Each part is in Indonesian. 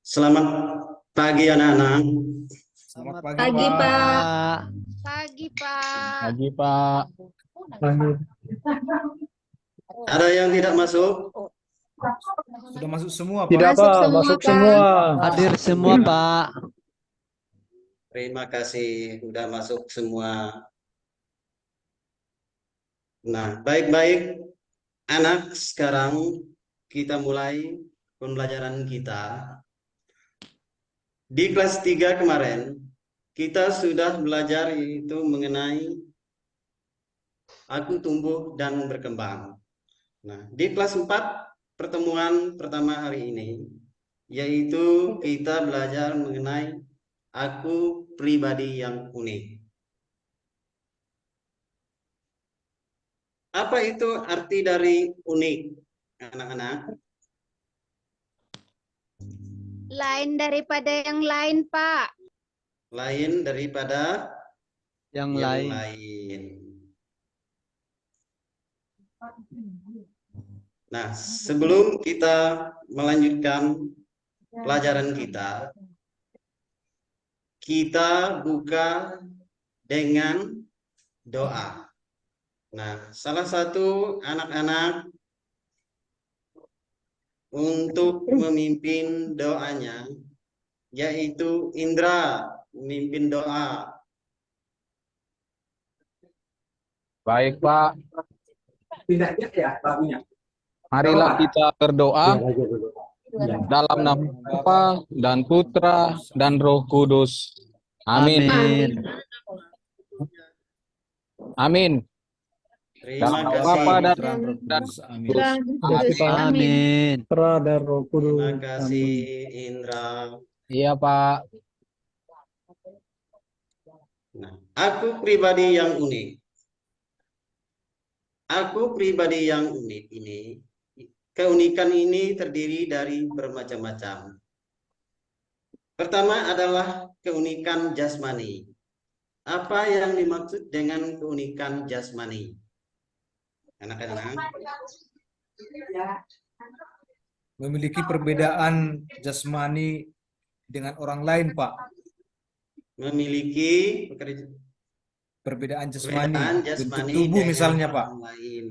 Selamat pagi anak-anak. Selamat Pagi, pagi, Pak. Pak. Pagi, Pak. Pagi, Pak. Ada yang tidak masuk? Sudah masuk semua, Pak. Tidak, Masuk Pak. semua, Masuk Pak. semua. Hadir semua, Pak. Terima kasih sudah masuk semua. Nah, baik-baik anak, sekarang kita mulai pembelajaran kita. Di kelas 3 kemarin, kita sudah belajar yaitu mengenai aku tumbuh dan berkembang. Nah, di kelas 4 pertemuan pertama hari ini, yaitu kita belajar mengenai aku pribadi yang unik. Apa itu arti dari unik, anak-anak? Lain daripada yang lain, Pak. Lain daripada Yang yang lain. lain. Nah, sebelum kita melanjutkan pelajaran kita buka dengan doa. Nah, salah satu anak-anak untuk memimpin doanya, yaitu Indra, memimpin doa. Baik, Pak. Pindahnya ya, babunya. Marilah kita berdoa dalam nama Bapa dan Putra dan Roh Kudus. Amin. Amin. Terima Dalam kasih. Bapa dan Amin. Kudus. Amin. Putra dan Roh Kudus. Terima kasih, Indra. Iya, Pak. Nah, aku pribadi yang unik. Aku pribadi yang unik ini, keunikan ini terdiri dari bermacam-macam. Pertama adalah keunikan jasmani. Apa yang dimaksud dengan keunikan jasmani? Anak-anak, Memiliki perbedaan jasmani dengan orang lain, Pak. memiliki Perbedaan perbedaan jasmani, jasmani bentuk tubuh dengan misalnya, Pak. orang lain.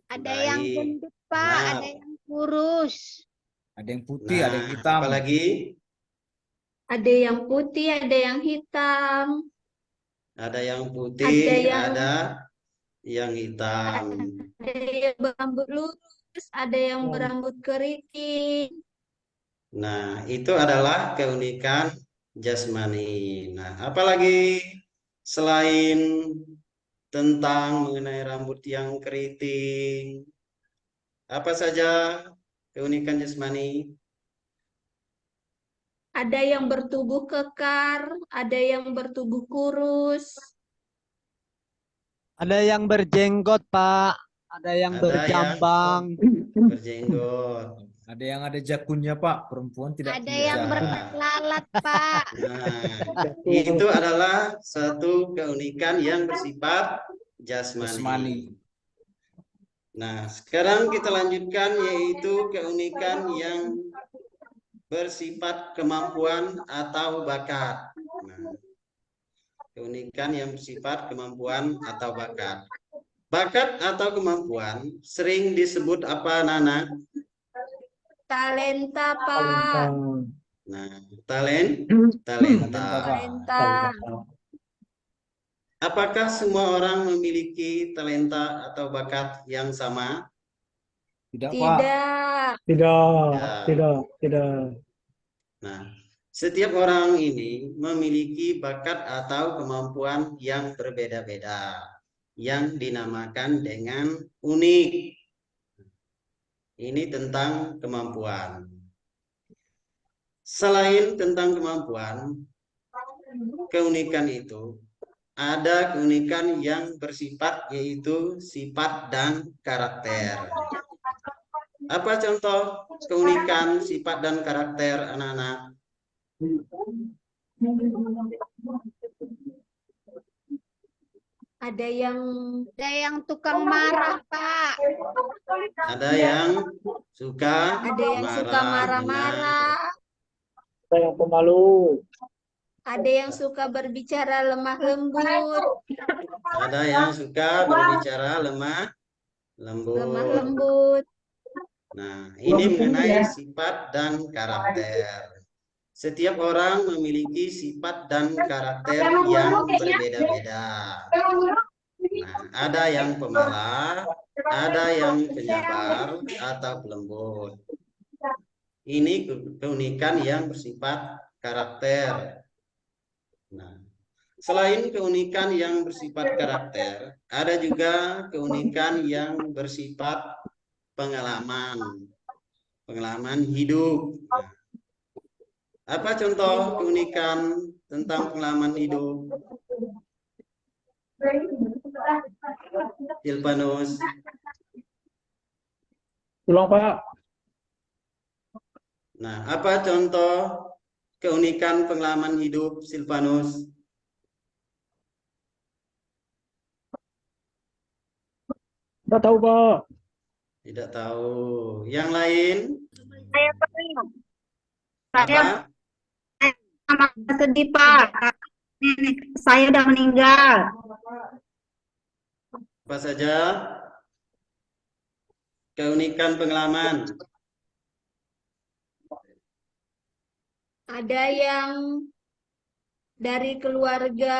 Ada yang Baik. gendut, Pak. Nah. Ada yang kurus. Ada yang putih, ada yang Nah, hitam. apalagi Ada yang putih, ada yang hitam. ada yang putih, Ada yang- ada yang hitam. Ada yang berambut lurus, ada yang berambut keriting. Nah, itu adalah keunikan jasmani. Nah, apalagi selain tentang mengenai rambut yang keriting, apa saja keunikan jasmani? Ada yang bertubuh kekar, ada yang bertubuh kurus. Ada yang berjenggot, Pak. Ada yang Ada berjambang. Berjenggot. Ada yang ada jakunnya, Pak. Perempuan tidak Ada punya yang jakun. berlalat, Pak. Nah, itu adalah satu keunikan yang bersifat jasmani. Jasmani. Nah, sekarang kita lanjutkan yaitu keunikan yang bersifat kemampuan atau bakat. Nah, keunikan yang bersifat kemampuan atau bakat. Bakat atau kemampuan sering disebut apa, Nana? Talenta, Pak. Nah, talenta. Talenta, Pak. Talenta. Apakah semua orang memiliki talenta atau bakat yang sama? Tidak, Pak. Tidak. Tidak. Nah, setiap orang ini memiliki bakat atau kemampuan yang berbeda-beda, yang dinamakan dengan unik. Ini tentang kemampuan. Selain tentang kemampuan, keunikan itu, ada keunikan yang bersifat yaitu sifat dan karakter. Apa contoh keunikan sifat dan karakter anak-anak? Ada yang tukang marah, Pak. Ada yang suka suka marah-marah. Ada yang pemalu. Ada yang suka berbicara lemah lembut. Ada yang suka berbicara lemah Lemah lembut. lembut. Nah, ini mengenai sifat dan karakter. Setiap orang memiliki sifat dan karakter yang berbeda-beda. Nah, ada yang pemalas, ada yang penyabar atau pelembut. Ini keunikan yang bersifat karakter. Nah, selain keunikan yang bersifat karakter, ada juga keunikan yang bersifat pengalaman hidup. Nah, apa contoh keunikan tentang pengalaman hidup? Silvanus. Ulang, Pak. Nah, apa contoh keunikan pengalaman hidup Silvanus? Nggak tahu, Pak. Tidak tahu. Yang lain? Saya Apa? sedih, Pak. Nenek saya udah meninggal. Apa saja keunikan pengalaman? Ada yang dari keluarga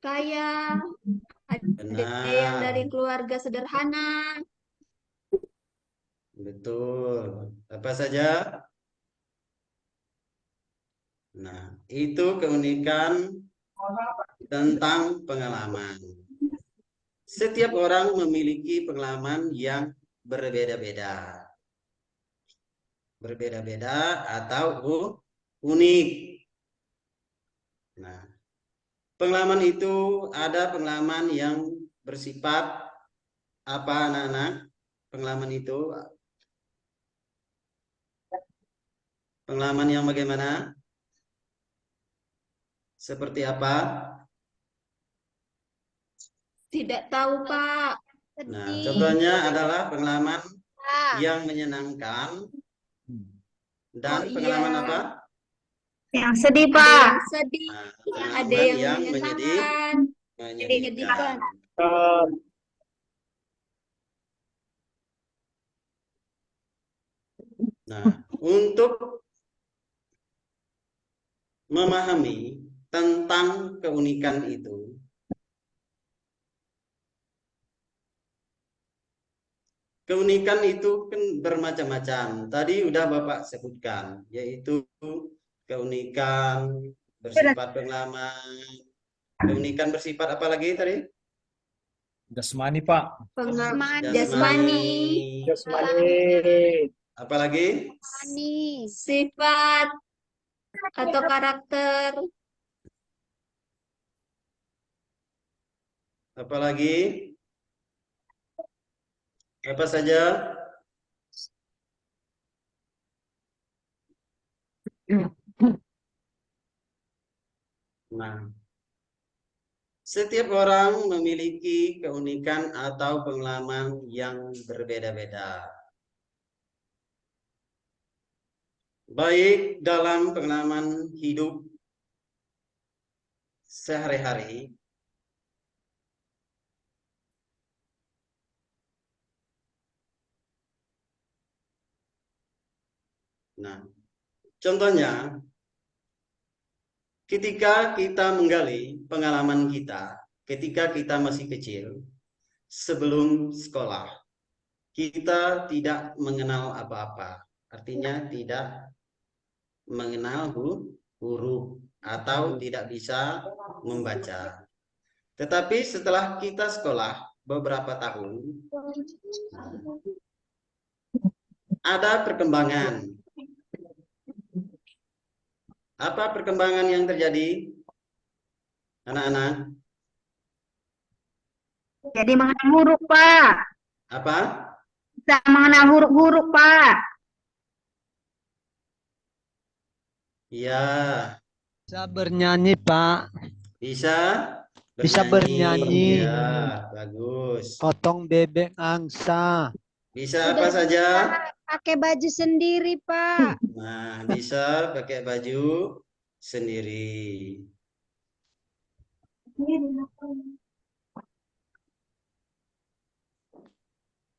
kaya, ada yang dari Benar. keluarga sederhana. Betul. Apa saja? Nah, itu keunikan tentang pengalaman. Setiap orang memiliki pengalaman yang berbeda-beda. Berbeda-beda atau unik. Nah, pengalaman itu ada pengalaman yang bersifat apa, anak-anak? Pengalaman itu pengalaman yang bagaimana? Seperti apa? Tidak tahu, Pak. Nah, Sedih. contohnya adalah pengalaman Pak. yang menyenangkan dan Oh, pengalaman iya. apa? Yang sedih, Ada Pak. yang sedih. Nah, Ada pengalaman yang menyenangkan. menyedihkan. Nah, untuk memahami tentang keunikan itu, keunikan itu kan bermacam-macam. Tadi udah Bapak sebutkan, yaitu keunikan bersifat pengalaman, keunikan bersifat apa lagi tadi? Jasmani, Pak. Jasmani. Jasmani. Apalagi? Manis. Sifat atau karakter. Apalagi? Apa saja? Nah, setiap orang memiliki keunikan atau pengalaman yang berbeda-beda. Baik dalam pengalaman hidup sehari-hari, nah, contohnya ketika kita menggali pengalaman kita, ketika kita masih kecil, sebelum sekolah, kita tidak mengenal apa-apa. Artinya tidak mengenal huruf atau tidak bisa membaca. Tetapi setelah kita sekolah beberapa tahun, ada perkembangan. Apa perkembangan yang terjadi, anak-anak? Jadi mengenal huruf, Pak. Apa? Bisa mengenal huruf-huruf, Pak. Ya, Bisa bernyanyi, Pak. bisa Bisa bernyanyi. Ya, bagus. Potong bebek angsa. Bisa apa saja? pakai baju sendiri, Pak. Nah, bisa pakai baju sendiri.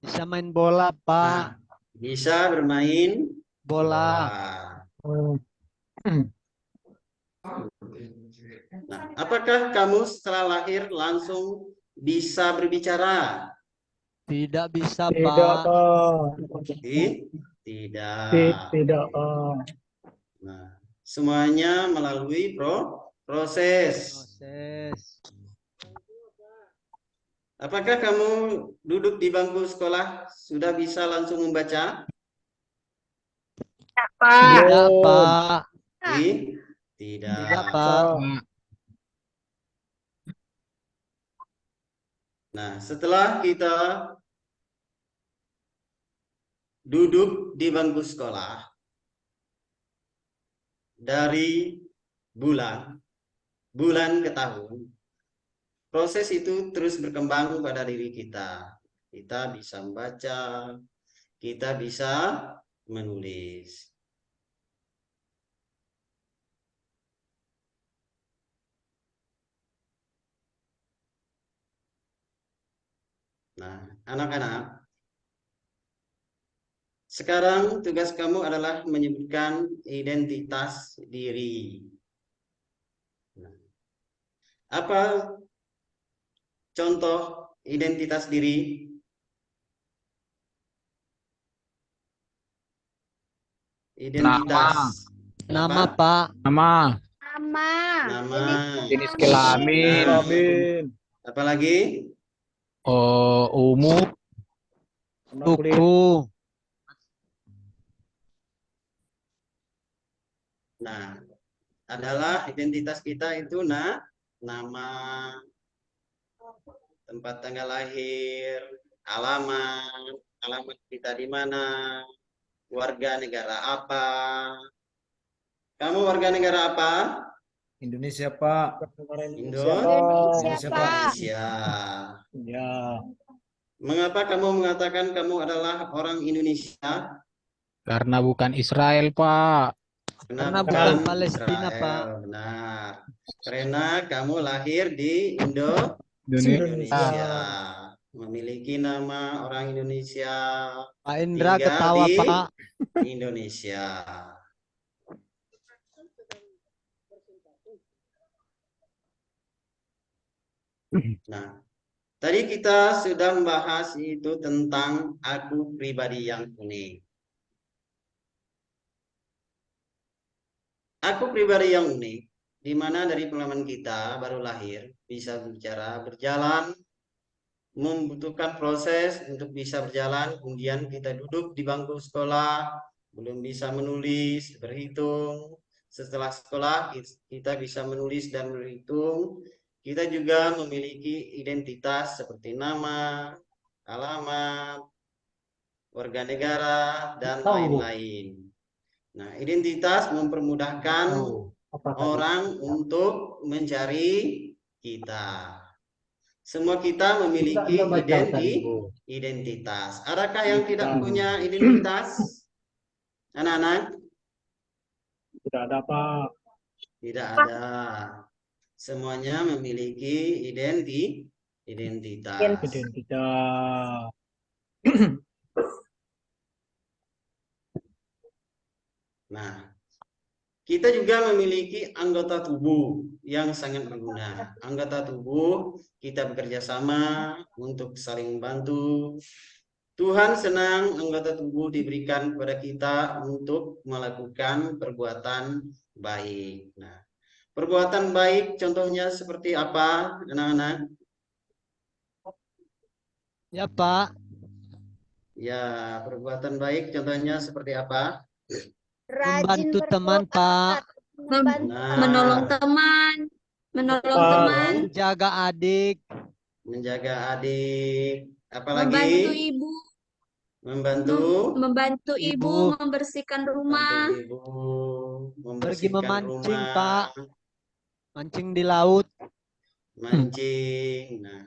Bisa main bola, Pak. Nah, bisa bermain Bola. Nah, apakah kamu setelah lahir langsung bisa berbicara? Tidak bisa, Tidak, Pak. Pak. Tidak. Tidak, Pak. Nah, semuanya melalui proses. Proses. Apakah kamu duduk di bangku sekolah sudah bisa langsung membaca? Tidak, Belum. Pak. Tidak. Tidak, Pak. Nah, setelah kita duduk di bangku sekolah dari bulan ke tahun, proses itu terus berkembang pada diri kita. Kita bisa membaca, kita bisa menulis. Nah, anak-anak, sekarang tugas kamu adalah menyebutkan identitas diri. Nah, apa contoh identitas diri? Identitas. Nama, Apa? Pak. Nama, Nama. Nama. jenis kelamin, Nah, Kelamin. apalagi? umur, Warna kulit. Suku. Nah, adalah identitas kita itu nama, tempat tanggal lahir, alamat kita di mana, warga negara apa. Kamu warga negara apa? Indonesia, Pak. Negara Indo. Indonesia, Pak. Indonesia, Pak. Indonesia. Ya. Mengapa kamu mengatakan kamu adalah orang Indonesia? Karena bukan Israel, Pak. Karena bukan Bukan Palestina, Israel. Pak. Benar. Karena kamu lahir di Indonesia. Indonesia. Memiliki nama orang Indonesia. Pak Indra Tinggal ketawa, di Pak. Indonesia. Nah, tadi kita sudah membahas itu tentang aku pribadi yang unik. Aku pribadi yang unik, di mana dari pengalaman kita baru lahir, bisa berbicara, berjalan, membutuhkan proses untuk bisa berjalan, kemudian kita duduk di bangku sekolah, belum bisa menulis, berhitung. Setelah sekolah kita bisa menulis dan berhitung. Kita juga memiliki identitas seperti nama, alamat, warga negara, dan lain-lain. Nah, identitas mempermudahkan orang untuk mencari kita. Semua kita memiliki identitas. Adakah yang tidak punya identitas? Anak-anak? Tidak ada, Pak. Tidak ada. Semuanya memiliki identitas. Identitas. Nah, kita juga memiliki anggota tubuh yang sangat berguna. Anggota tubuh kita bekerja sama untuk saling membantu. Tuhan senang anggota tubuh diberikan kepada kita untuk melakukan perbuatan baik. Nah, perbuatan baik contohnya seperti apa, anak-anak? Ya, Pak. Ya, perbuatan baik contohnya seperti apa? Rajin Membantu teman, Pak. membantu Nah, Menolong teman, menolong Pak. teman, Jaga adik. menjaga adik, apalagi membantu ibu, membantu ibu Ibu. membersihkan rumah, membantu ibu, Pergi membersihkan memancing, rumah, Pak. Mancing di laut. mancing. Nah,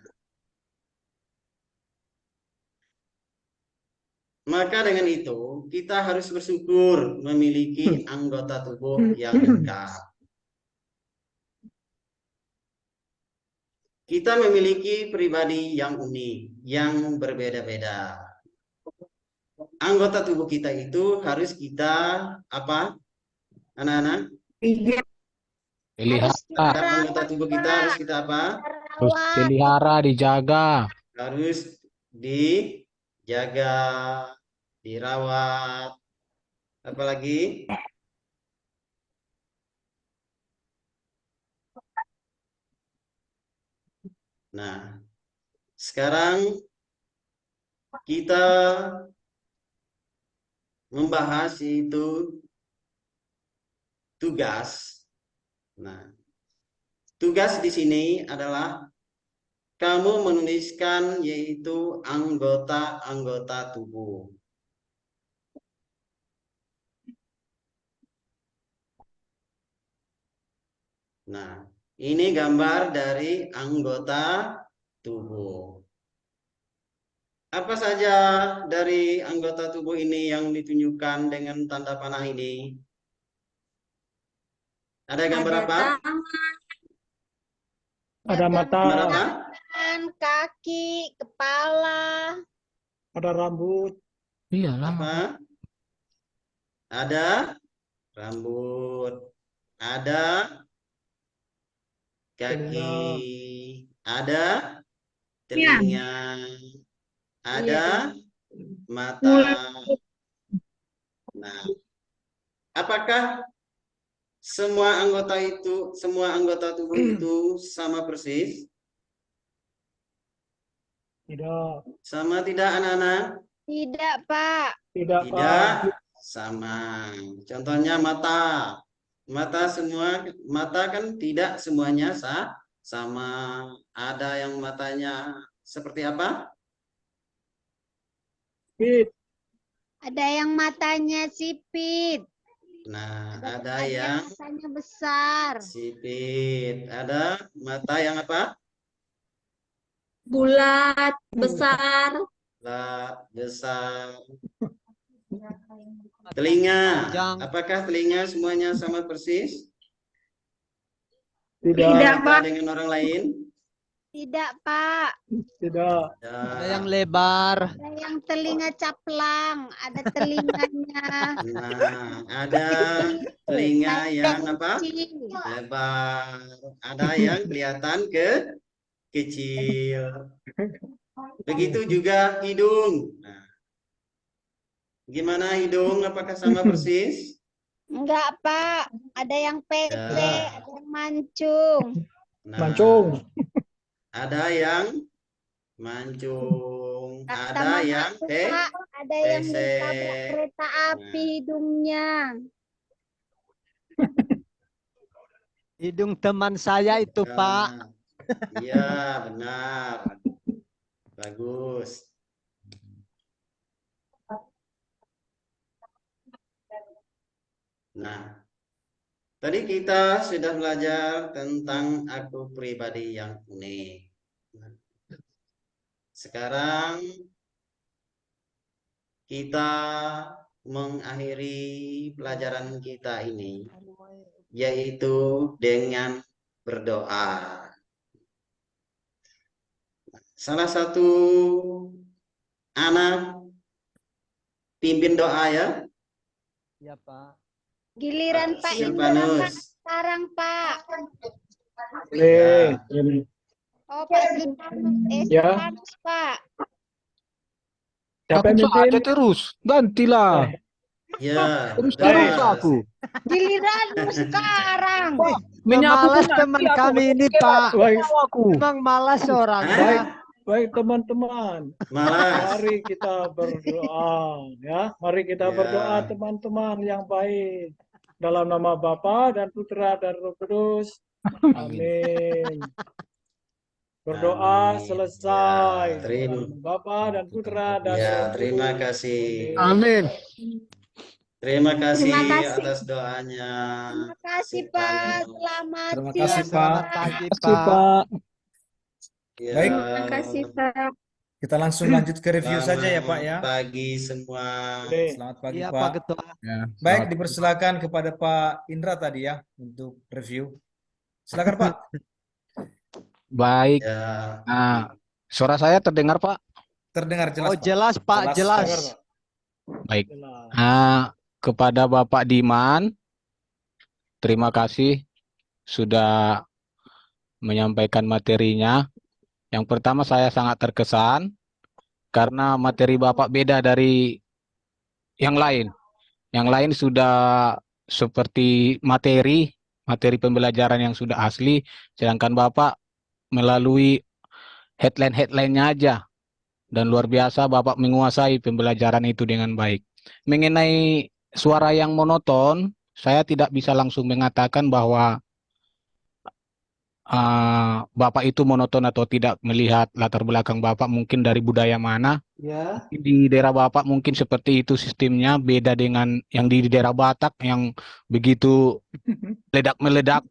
Maka dengan itu kita harus bersyukur memiliki anggota tubuh yang lengkap. Kita memiliki pribadi yang unik, yang berbeda-beda. Anggota tubuh kita itu harus kita apa? Anak-anak? Pelihara, Anggota tubuh kita harus kita apa? harus pelihara, dijaga. Harus dijaga, dirawat. Apalagi? Nah, sekarang kita membahas itu tugas. Nah, tugas di sini adalah kamu menuliskan yaitu anggota-anggota tubuh. Nah, ini gambar dari anggota tubuh. Apa saja dari anggota tubuh ini yang ditunjukkan dengan tanda panah ini? Ada gambar Ada apa? tangan, Ada mata, Gambar apa? Tangan, kaki, kepala. ada rambut, Iyalah. Apa? Ada rambut, ada kaki, ada telinga, ada mata. Nah, apakah semua anggota tubuh itu sama persis? tidak, Sama tidak anak-anak? Tidak, Pak. tidak Tidak Pak, sama. Contohnya mata. Mata kan tidak semuanya sama. Ada yang matanya seperti apa? Fit, Ada yang matanya sipit. Nah, ada Ada yang matanya besar. sipit. Ada mata yang apa? bulat, besar, Lah, besar. Telinga. Panjang. Apakah telinga semuanya sama persis? tidak, Beda dengan orang lain? Tidak, Pak. tidak, Ada yang lebar. Ada yang telinga caplang. Ada telinganya. Nah, ada telinga yang apa? Kecil. Lebar. Ada yang kelihatan kecil. Begitu juga hidung. Nah, gimana hidung? Apakah sama persis? Enggak, Pak. Ada yang pendek, Ya. ada yang mancung. Nah, mancung, ada yang mancung. Kata Ada Mama yang aku, Pak, ada yang pesek. ditabrak kereta api hidungnya. Hidung teman saya itu, Ya, Pak. iya, benar. Bagus. Nah, tadi kita sudah belajar tentang aku pribadi yang unik. Sekarang kita mengakhiri pelajaran kita ini, yaitu dengan berdoa. Salah satu anak pimpin doa ya, Ya, Pak. Giliran Pak Silvanus. sekarang, Pak. boleh, Oh, Pak Silvanus. Ya. Silvanus, Pak. siapa yang Aku mimpin? saja terus. Gantilah. Ya, Terus betul. aku. Giliranmu sekarang. Menyapu Malas pun teman nanti aku. kami ini, Pak. Baik, Aku. Memang malas orangnya. baik teman-teman, Malas. mari kita berdoa ya, mari kita Ya. berdoa teman-teman yang baik. Dalam nama Bapa dan Putra dan Roh Kudus. Amin. Berdoa Amin. selesai. Ya, terima. Dalam nama Bapa dan Putra dan Ya, Roh terima Kudus. kasih. Amin. Terima kasih Terima kasih. atas doanya. Terima kasih, Pak. Selamat Terima siang, kasih, Pak. Selamat pagi, Terima kasih, Pak. Pak. Ya. Baik. Terima kasih, Pak. Kita langsung lanjut ke review saja ya Pak ya. Selamat pagi semua. Oke. Selamat pagi Iya Pak. Pak Ketua. Ya, Baik, selamat- dipersilakan kepada Pak Indra tadi ya untuk review. Silakan Pak. Baik. Ya, Nah, suara saya terdengar, Pak? Terdengar jelas Oh Pak. jelas Pak, Jelas. jelas. Dengar, Pak. Baik. Jelas. Nah, kepada Bapak Diman, terima kasih sudah menyampaikan materinya. Yang pertama saya sangat terkesan karena materi Bapak beda dari yang lain. Yang lain sudah seperti materi pembelajaran yang sudah asli, sedangkan Bapak melalui headline-headline-nya aja. Dan luar biasa Bapak menguasai pembelajaran itu dengan baik. Mengenai suara yang monoton, saya tidak bisa langsung mengatakan bahwa Bapak itu monoton atau tidak melihat latar belakang Bapak mungkin dari budaya mana. ya. Di daerah Bapak mungkin seperti itu sistemnya, beda dengan yang di daerah Batak yang begitu meledak-meledak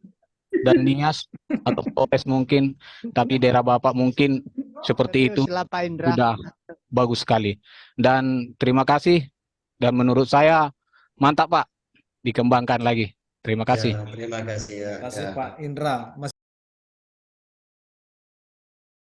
dan nias atau Flores mungkin, tapi daerah Bapak mungkin seperti itu Teruslah Pak Indra. sudah bagus sekali. Dan terima kasih, dan menurut saya mantap Pak, dikembangkan lagi. Terima kasih. Ya, terima kasih ya. Terima kasih Ya. Pak Indra.